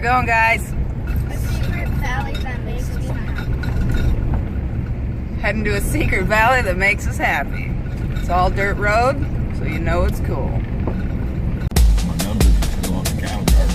going, guys. A secret valley that makes me happy. Heading to a secret valley that makes us happy. It's all dirt road, so you know it's cool. My numbers are still on the cow charts.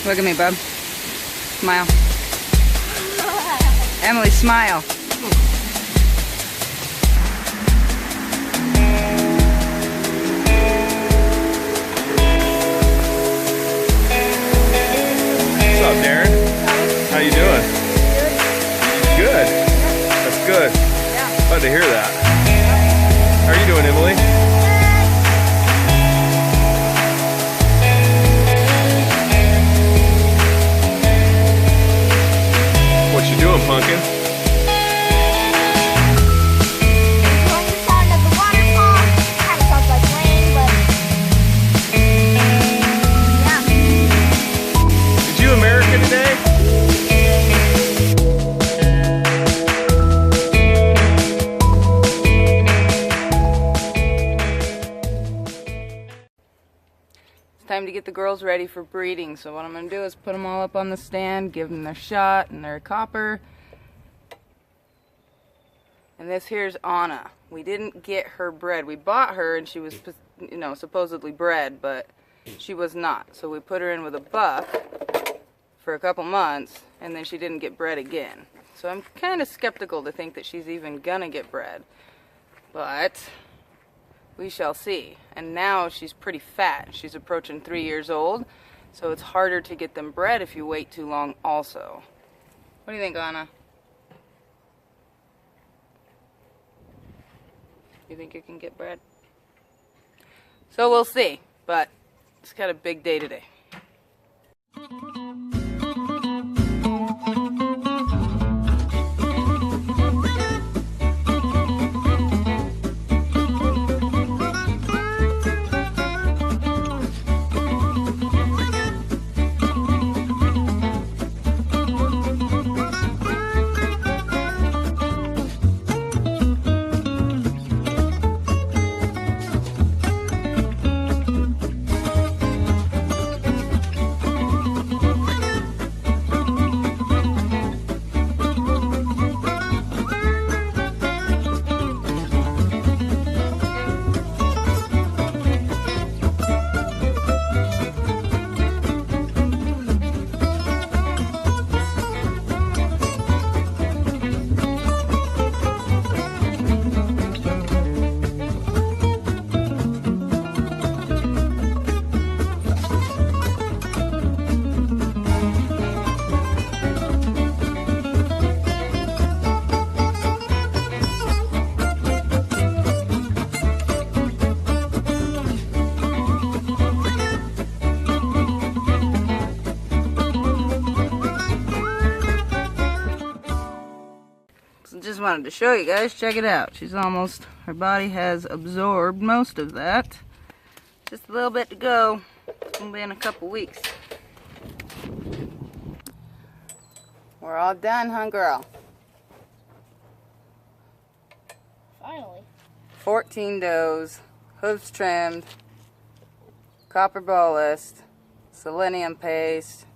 Look at me, bub. Smile. Emily, smile. What's up, Darren? How you doing? Good. That's good. Yeah. Glad to hear that. How are you doing, Emily? What you doing, Pumpkin? Enjoying the sound of the waterfall. Kind of sounds like rain, but yeah. Did you America today? It's time to get the girls ready for breeding. So what I'm going to do is put them all up on the stand, give them their shot and their copper. And this here's Anna. We didn't get her bred. We bought her and she was, you know, supposedly bred, but she was not. So we put her in with a buck for a couple months and then she didn't get bred again. So I'm kind of skeptical to think that she's even gonna get bred. But we shall see. And now she's pretty fat. She's approaching 3 years old, so it's harder to get them bred if you wait too long also. What do you think, Anna? You think you can get bred? So we'll see, but it's got a big day today. So just wanted to show you guys. Check it out. She's almost, her body has absorbed most of that. Just a little bit to go. It's gonna be in a couple weeks. We're all done, huh, girl? Finally. 14 does, hooves trimmed, copper bolus, selenium paste.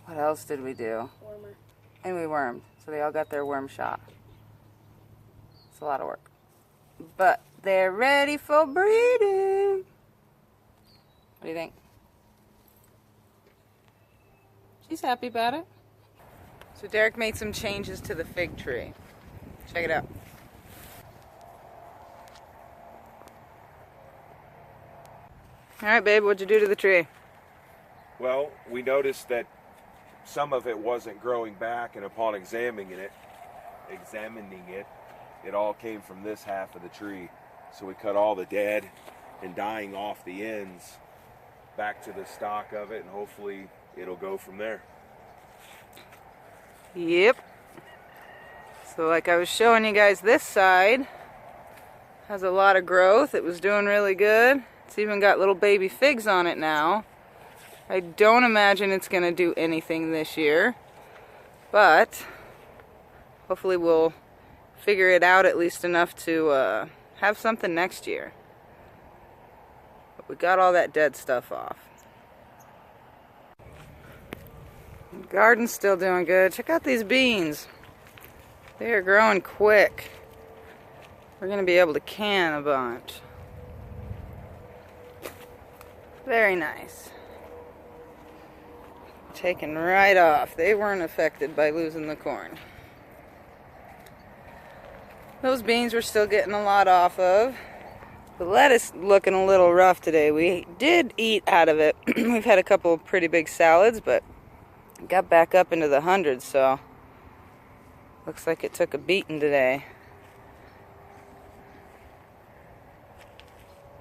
What else did we do? Warmer. And we wormed. So they all got their worm shot. It's a lot of work. But they're ready for breeding. What do you think? She's happy about it. So Derek made some changes to the fig tree. Check it out. Alright, babe, what'd you do to the tree? Well, we noticed that some of it wasn't growing back, and upon examining it, it all came from this half of the tree. So we cut all the dead and dying off the ends back to the stock of it, and hopefully it'll go from there. Yep. So like I was showing you guys, this side has a lot of growth. It was doing really good. It's even got little baby figs on it now. I don't imagine it's going to do anything this year, but hopefully we'll figure it out at least enough to have something next year. But we got all that dead stuff off. The garden's still doing good. Check out these beans. They are growing quick. We're going to be able to can a bunch. Very nice. Taken right off. They weren't affected by losing the corn. Those beans we're still getting a lot off of. The lettuce looking a little rough today. We did eat out of it. We've had a couple of pretty big salads, but got back up into the hundreds, so looks like it took a beating today.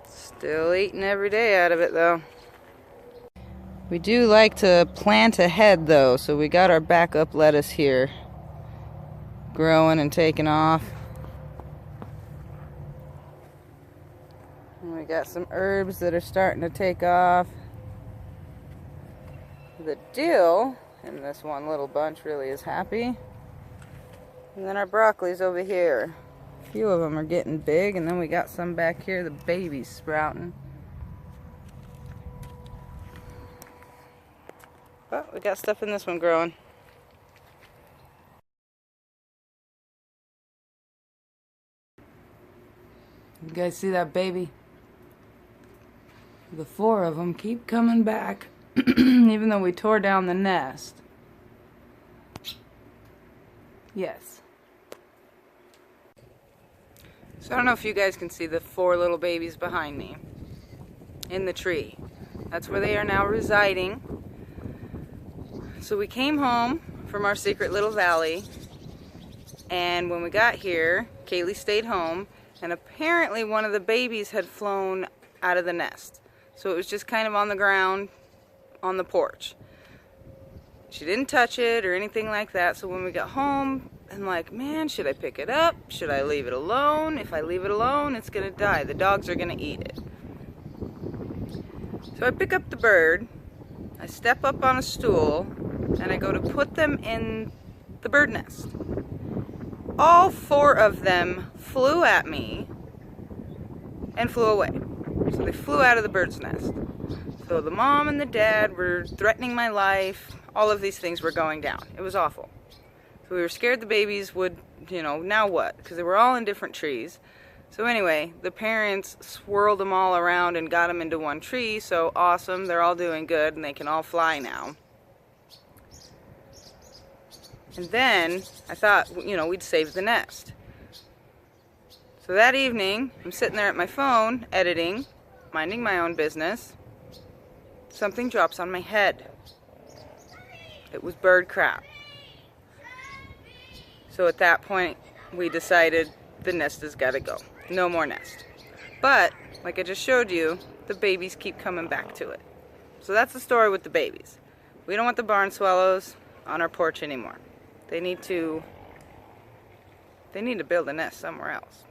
Still eating every day out of it though. We do like to plant ahead though, so we got our backup lettuce here growing and taking off. And we got some herbs that are starting to take off. The dill in this one little bunch really is happy. And then our broccoli's over here. A few of them are getting big, and then we got some back here, the babies sprouting. But we got stuff in this one growing. You guys see that baby? The 4 of them keep coming back, even though we tore down the nest. Yes. So I don't know if you guys can see the 4 little babies behind me in the tree. That's where they are now residing. So we came home from our secret little valley, and when we got here, Kaylee stayed home, and apparently one of the babies had flown out of the nest. So it was just kind of on the ground on the porch. She didn't touch it or anything like that, so when we got home, I'm like, man, should I pick it up? Should I leave it alone? If I leave it alone, it's gonna die. The dogs are gonna eat it. So I pick up the bird, I step up on a stool, and I go to put them in the bird nest. All 4 of them flew at me and flew away. So they flew out of the bird's nest. So the mom and the dad were threatening my life. All of these things were going down. It was awful. So we were scared the babies would, now what? Because they were all in different trees. So anyway, the parents swirled them all around and got them into one tree. So awesome, they're all doing good and they can all fly now. And then I thought, we'd save the nest. So that evening, I'm sitting there at my phone, editing, minding my own business. Something drops on my head. It was bird crap. So at that point, we decided the nest has got to go. No more nest. But, like I just showed you, the babies keep coming back to it. So that's the story with the babies. We don't want the barn swallows on our porch anymore. They need to They need to build a nest somewhere else.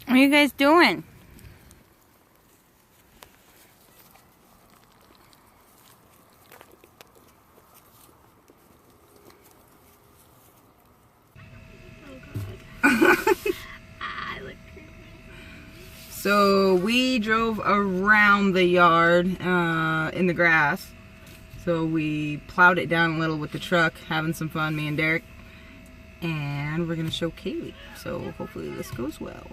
What are you guys doing? So we drove around the yard in the grass. So we plowed it down a little with the truck, having some fun, me and Derek. And we're gonna show Kaylee. So hopefully this goes well.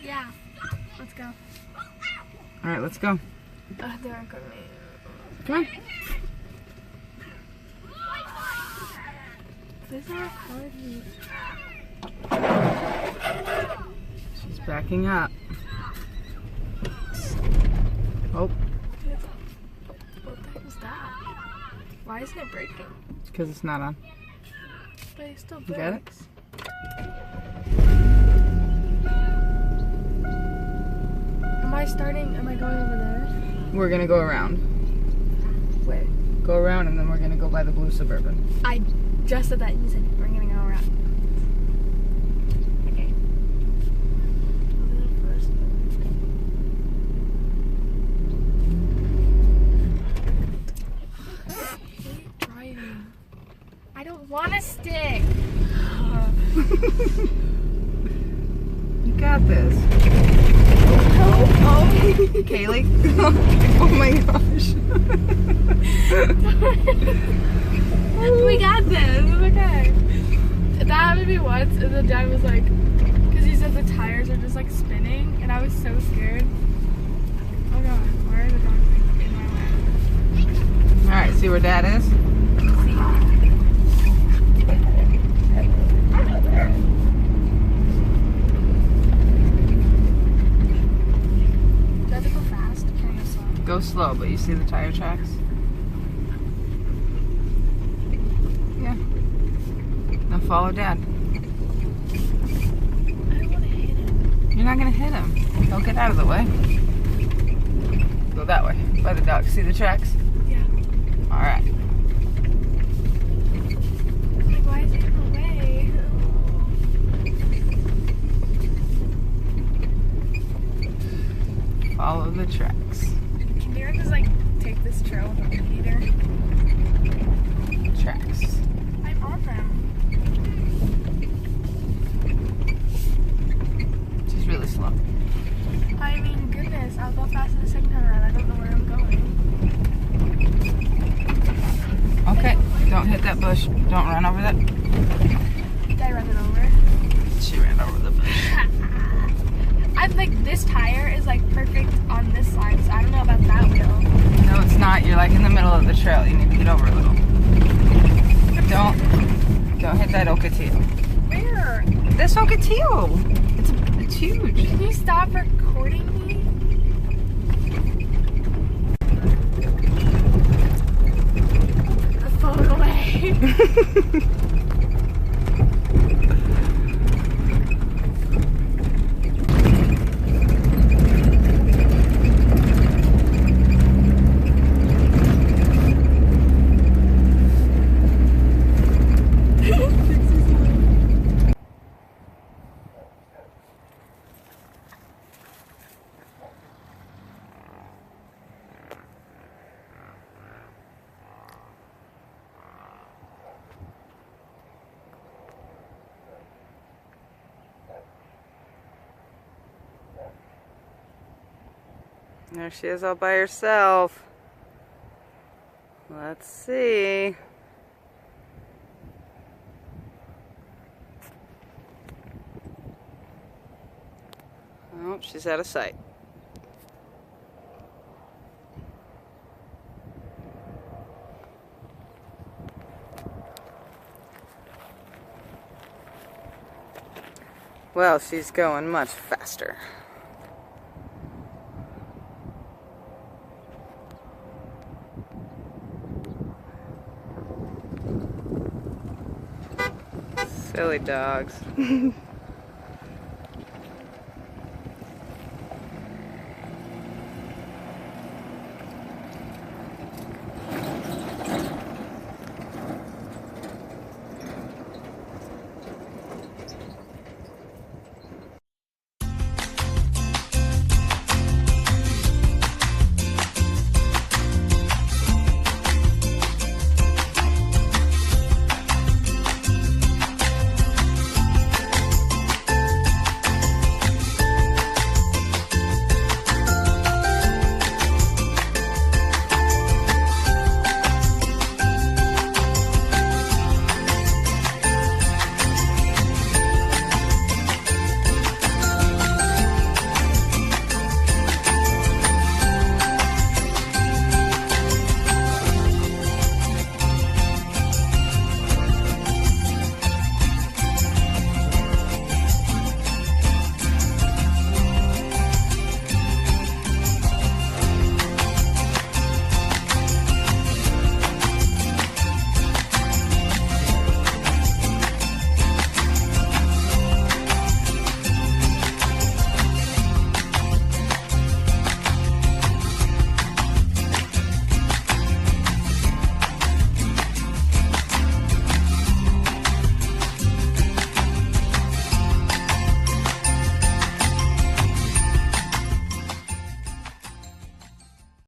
Yeah. Let's go. All right, let's go. They're coming. Come on. There's not a car here. She's backing up. Oh, What the heck is that? Why isn't it breaking? it's because it's not on. But it still You got it? breaks. Am I going over there? We're gonna go around. Where? Go around and then we're gonna go by the blue Suburban. I just said that. You said we're gonna go around. Okay. I hate driving. I don't want to stick. You got this. Oh. Kaylee? Oh my gosh. We got this. It's okay. That happened to me once, and the dad was like, because he said the tires are just like spinning, and I was so scared. Oh god, why are the dogs like in my way? Alright, see where Dad is? Do I have to go fast? Or can I go slow? Go slow, but you see the tire tracks? Yeah. Now follow Dad. I don't want to hit him. You're not gonna hit him. Don't get out of the way. Go that way, by the dog. See the tracks? Yeah. Alright. Like, why is it in the way? Follow the tracks. Can you just like take this trail with a weed eater? Tracks. I'm on them. She's really slow. I mean, goodness, I'll go faster the second time around. I don't know where I'm going. Okay, don't hit that bush. Don't run over that. Did I run it over? She ran over the bush. I'm like, this tire is like perfect on this side, so I don't know about that wheel. No, it's not. You're like in the middle of the trail. You need to get over a little. Don't hit that Ocotillo. Where? This Ocotillo. It's huge. Can you stop recording me? The phone away. There she is all by herself. Let's see. Oh, she's out of sight. Well, she's going much faster. Silly dogs.